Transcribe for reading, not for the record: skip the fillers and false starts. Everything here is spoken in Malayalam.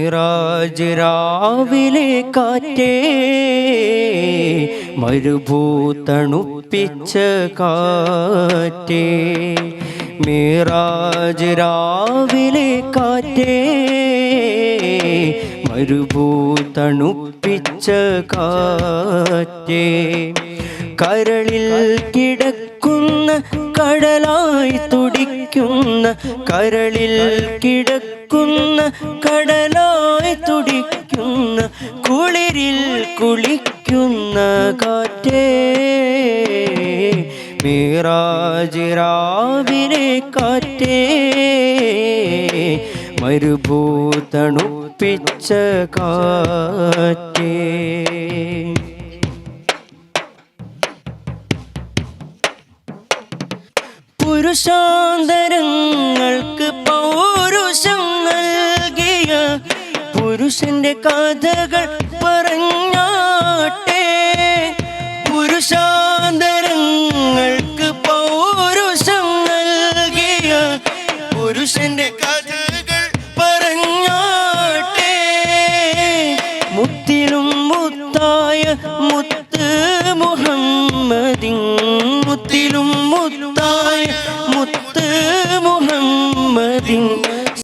മിറാജ് രാവിലെ കാറ്റേ മരുഭൂതണുപ്പിച്ച കാറ്റേ മിറാജ് രാവിലെ കാറ്റേ മരുഭൂതണുപ്പിച്ച കാറ്റേ കരളിൽ കിടക്കുന്ന കടലായി തുടിക്കുന്ന കരളിൽ കിടക്കുന്ന കടലായി തുടിക്കുന്ന കുളിരിൽ കുളിക്കുന്ന കാറ്റേ മിറാജ് രാവിലെ കാറ്റേ മരുഭൂതണുപ്പിച്ച കാറ്റേ പുരുഷാന്തരങ്ങൾക്ക് പൗരുഷം നൽകിയ പുരുഷന്റെ കഥകൾ പറഞ്ഞാട്ടെ പുരുഷാന്തരങ്ങൾക്ക് പൗരുഷം നൽകിയ പുരുഷന്റെ കഥകൾ പറഞ്ഞാട്ടെ മുത്തിലും മുത്തായ മുത്ത് മുഹമ്മദിൻ മുത്തിലും മുത്തായ മുത്ത് മുഹമ്മദിൻ